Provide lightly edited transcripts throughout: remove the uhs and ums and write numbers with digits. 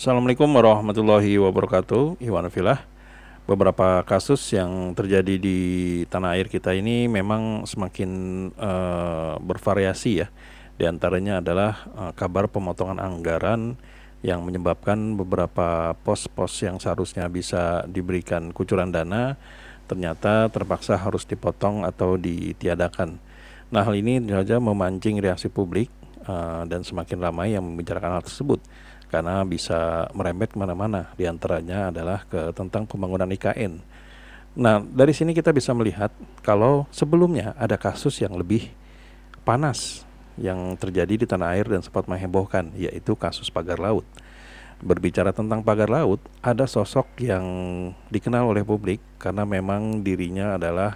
Assalamualaikum warahmatullahi wabarakatuh. Iwan Filah. Beberapa kasus yang terjadi di tanah air kita ini memang semakin bervariasi ya. Di antaranya adalah kabar pemotongan anggaran yang menyebabkan beberapa pos-pos yang seharusnya bisa diberikan kucuran dana ternyata terpaksa harus dipotong atau ditiadakan. Nah, hal ini saja memancing reaksi publik dan semakin ramai yang membicarakan hal tersebut karena bisa merembet kemana-mana, diantaranya adalah tentang pembangunan IKN. Nah, dari sini kita bisa melihat kalau sebelumnya ada kasus yang lebih panas yang terjadi di tanah air dan sempat menghebohkan, yaitu kasus pagar laut. Berbicara tentang pagar laut, ada sosok yang dikenal oleh publik karena memang dirinya adalah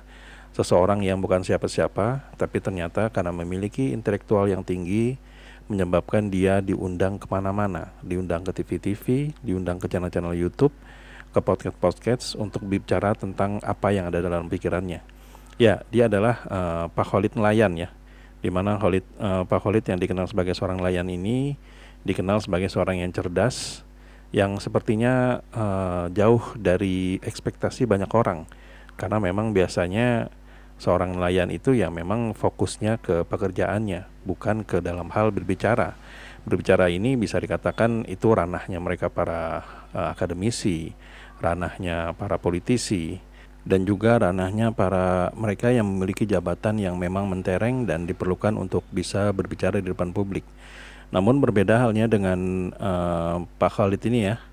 seseorang yang bukan siapa-siapa, tapi ternyata karena memiliki intelektual yang tinggi, menyebabkan dia diundang kemana-mana, diundang ke TV-TV, diundang ke channel-channel YouTube, ke podcast-podcast untuk bicara tentang apa yang ada dalam pikirannya. Ya, dia adalah Pak Khalid Nelayan ya, di mana Pak Khalid yang dikenal sebagai seorang nelayan ini dikenal sebagai seorang yang cerdas, yang sepertinya jauh dari ekspektasi banyak orang, karena memang biasanya seorang nelayan itu yang memang fokusnya ke pekerjaannya, bukan ke dalam hal berbicara. Berbicara ini bisa dikatakan itu ranahnya mereka para akademisi, ranahnya para politisi, dan juga ranahnya para mereka yang memiliki jabatan yang memang mentereng dan diperlukan untuk bisa berbicara di depan publik. Namun berbeda halnya dengan Pak Khalid ini ya.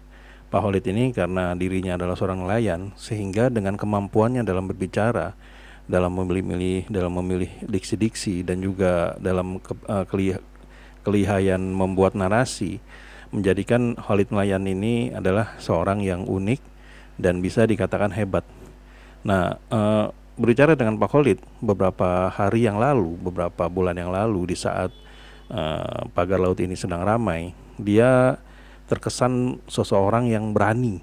Pak Khalid ini karena dirinya adalah seorang nelayan, sehingga dengan kemampuannya dalam berbicara, dalam memilih diksi-diksi, dan juga dalam kelihayan membuat narasi, menjadikan Khalid Nelayan ini adalah seorang yang unik dan bisa dikatakan hebat. Nah, berbicara dengan Pak Khalid beberapa hari yang lalu, beberapa bulan yang lalu, di saat pagar laut ini sedang ramai, dia terkesan seseorang yang berani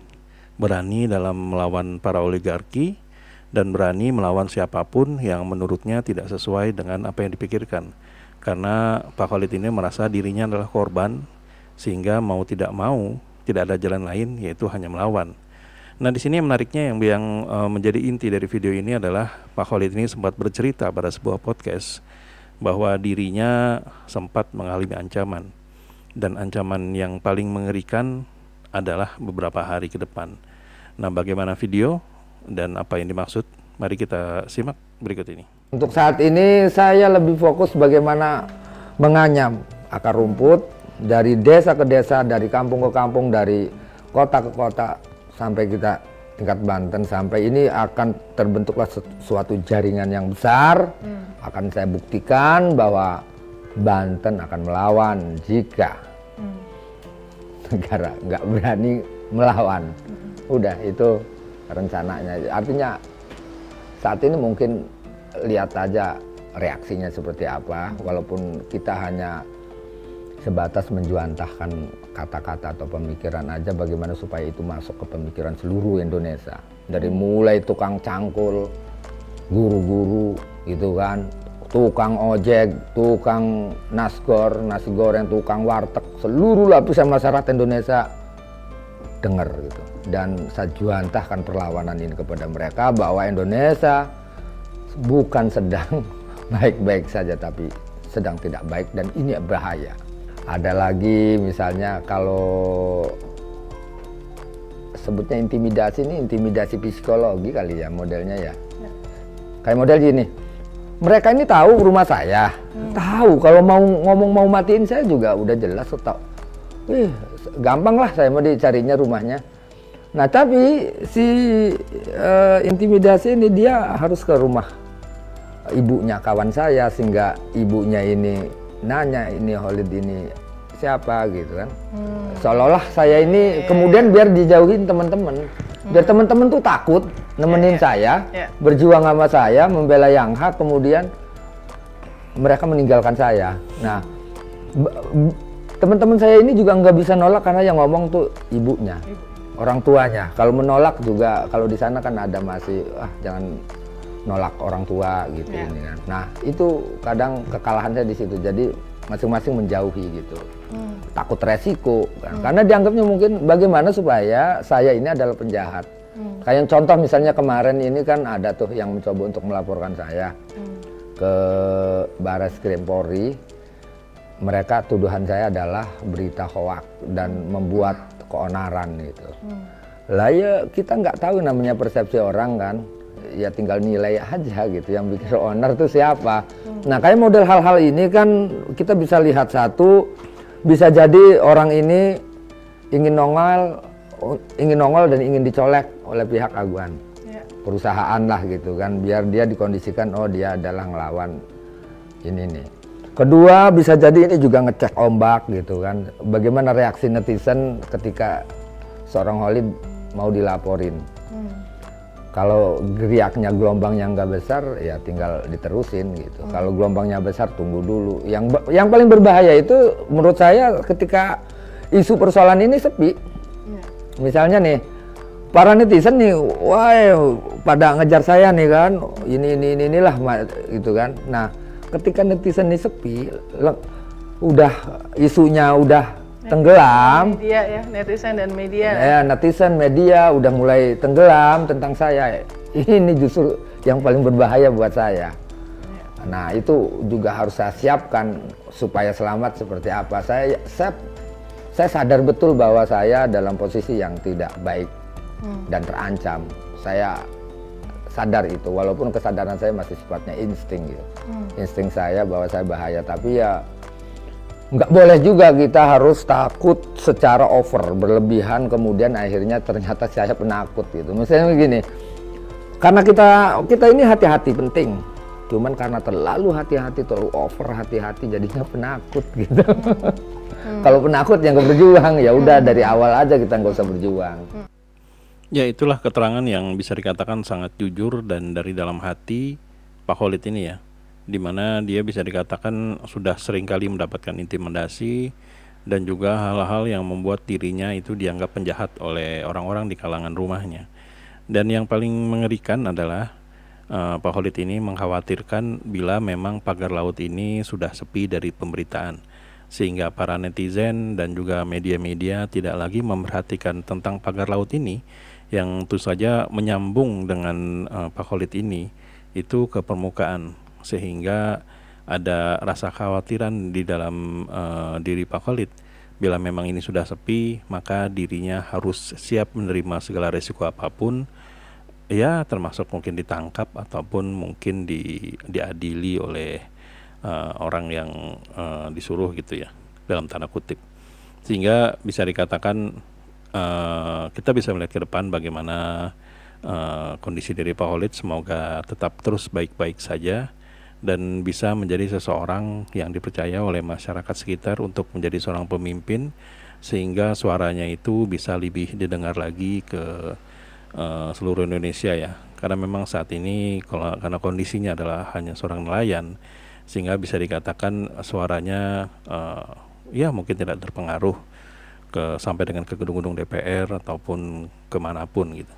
dalam melawan para oligarki, dan berani melawan siapapun yang menurutnya tidak sesuai dengan apa yang dipikirkan. Karena Pak Khalid ini merasa dirinya adalah korban, sehingga mau tidak mau tidak ada jalan lain yaitu hanya melawan. Nah, di sini yang menariknya yang menjadi inti dari video ini adalah Pak Khalid ini sempat bercerita pada sebuah podcast bahwa dirinya sempat mengalami ancaman, dan ancaman yang paling mengerikan adalah beberapa hari ke depan. Nah, bagaimana video dan apa yang dimaksud? Mari kita simak berikut ini. Untuk saat ini saya lebih fokus bagaimana menganyam akar rumput dari desa ke desa, dari kampung ke kampung, dari kota ke kota, sampai kita tingkat Banten, sampai ini akan terbentuklah suatu jaringan yang besar. Akan saya buktikan bahwa Banten akan melawan jika negara nggak berani melawan. Udah itu rencananya. Artinya saat ini mungkin lihat aja reaksinya seperti apa, walaupun kita hanya sebatas menjuantahkan kata-kata atau pemikiran aja, bagaimana supaya itu masuk ke pemikiran seluruh Indonesia, dari mulai tukang cangkul, guru-guru gitu kan, tukang ojek, tukang nasgor, nasi goreng, tukang warteg, seluruh lapisan masyarakat Indonesia dengar gitu. Dan saya juantahkan perlawanan ini kepada mereka bahwa Indonesia bukan sedang baik-baik saja, tapi sedang tidak baik, dan ini bahaya. Ada lagi misalnya kalau sebutnya intimidasi, ini intimidasi psikologi kali ya modelnya ya. Kayak model gini, mereka ini tahu rumah saya, tahu kalau mau ngomong mau matiin saya juga udah jelas tahu. Gampang lah saya mau dicarinya rumahnya. Nah, tapi si intimidasi ini dia harus ke rumah ibunya kawan saya, sehingga ibunya ini nanya, ini Khalid ini siapa gitu kan. Seolah-olah saya ini kemudian biar dijauhin teman-teman, biar teman-teman tuh takut nemenin saya, berjuang sama saya, membela yang hak, kemudian mereka meninggalkan saya. Nah, teman-teman saya ini juga nggak bisa nolak karena yang ngomong tuh ibunya, orang tuanya. Kalau menolak juga, kalau di sana kan ada masih jangan nolak orang tua gitu ini kan. Nah, itu kadang kekalahan saya di situ. Jadi masing-masing menjauhi gitu. Takut resiko kan. Karena dianggapnya mungkin bagaimana supaya saya ini adalah penjahat. Kayak contoh misalnya kemarin ini kan ada tuh yang mencoba untuk melaporkan saya ke Barreskrim Polri. Mereka tuduhan saya adalah berita hoak dan membuat keonaran gitu. Lah ya kita nggak tahu namanya persepsi orang kan. Ya tinggal nilai aja gitu yang bikin owner tuh siapa. Nah kayak model hal-hal ini kan kita bisa lihat satu, bisa jadi orang ini ingin nongol dan ingin dicolek oleh pihak aguan perusahaan lah gitu kan, biar dia dikondisikan oh dia adalah ngelawan ini nih. Kedua bisa jadi ini juga ngecek ombak gitu kan, bagaimana reaksi netizen ketika seorang Holid mau dilaporin. Kalau geriaknya gelombangnya nggak besar ya tinggal diterusin gitu. Kalau gelombangnya besar tunggu dulu. Yang paling berbahaya itu menurut saya ketika isu persoalan ini sepi. Misalnya nih para netizen nih, wah pada ngejar saya nih kan, inilah gitu kan. Nah ketika netizen ini sepi, udah isunya udah tenggelam. Media ya, netizen dan media. Ya, netizen, media udah mulai tenggelam tentang saya. Ini justru yang paling berbahaya buat saya. Nah, itu juga harus saya siapkan supaya selamat seperti apa. Saya sadar betul bahwa saya dalam posisi yang tidak baik dan terancam. Saya sadar itu, walaupun kesadaran saya masih sifatnya insting gitu. Insting saya bahwa saya bahaya, tapi ya nggak boleh juga kita harus takut secara over, berlebihan, kemudian akhirnya ternyata saya penakut gitu. Misalnya begini, karena kita ini hati-hati penting, cuman karena terlalu hati-hati, terlalu over hati-hati, jadinya penakut gitu. Kalau penakut yang nggak berjuang, ya udah dari awal aja kita nggak usah berjuang. Ya itulah keterangan yang bisa dikatakan sangat jujur dan dari dalam hati Pak Holid ini ya, dimana dia bisa dikatakan sudah seringkali mendapatkan intimidasi dan juga hal-hal yang membuat dirinya itu dianggap penjahat oleh orang-orang di kalangan rumahnya. Dan yang paling mengerikan adalah Pak Holid ini mengkhawatirkan bila memang pagar laut ini sudah sepi dari pemberitaan, sehingga para netizen dan juga media-media tidak lagi memperhatikan tentang pagar laut ini yang tentu saja menyambung dengan Pak Holid ini itu ke permukaan, sehingga ada rasa khawatiran di dalam diri Pak Holid. Bila memang ini sudah sepi, maka dirinya harus siap menerima segala resiko apapun, ya termasuk mungkin ditangkap ataupun mungkin diadili oleh orang yang disuruh gitu ya, dalam tanda kutip. Sehingga bisa dikatakan kita bisa melihat ke depan bagaimana kondisi dari Pak Holid semoga tetap terus baik-baik saja dan bisa menjadi seseorang yang dipercaya oleh masyarakat sekitar untuk menjadi seorang pemimpin, sehingga suaranya itu bisa lebih didengar lagi ke seluruh Indonesia ya. Karena memang saat ini karena kondisinya adalah hanya seorang nelayan, sehingga bisa dikatakan suaranya ya mungkin tidak terpengaruh sampai dengan ke gedung-gedung DPR ataupun kemanapun gitu.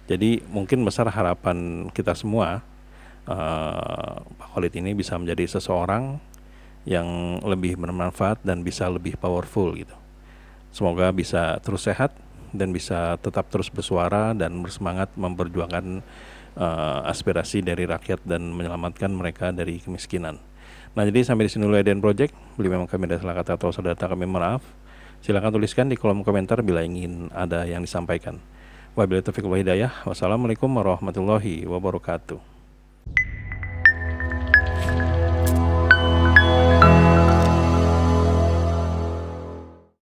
Jadi mungkin besar harapan kita semua Pak Holid ini bisa menjadi seseorang yang lebih bermanfaat dan bisa lebih powerful gitu. Semoga bisa terus sehat dan bisa tetap terus bersuara dan bersemangat memperjuangkan aspirasi dari rakyat dan menyelamatkan mereka dari kemiskinan. Nah, jadi sampai di sini dulu Eden Project. Bila memang kami ada salah kata atau salah data, kami maaf. Silakan tuliskan di kolom komentar bila ingin ada yang disampaikan. Wabillahi taufiq wal hidayah. Wassalamualaikum warahmatullahi wabarakatuh.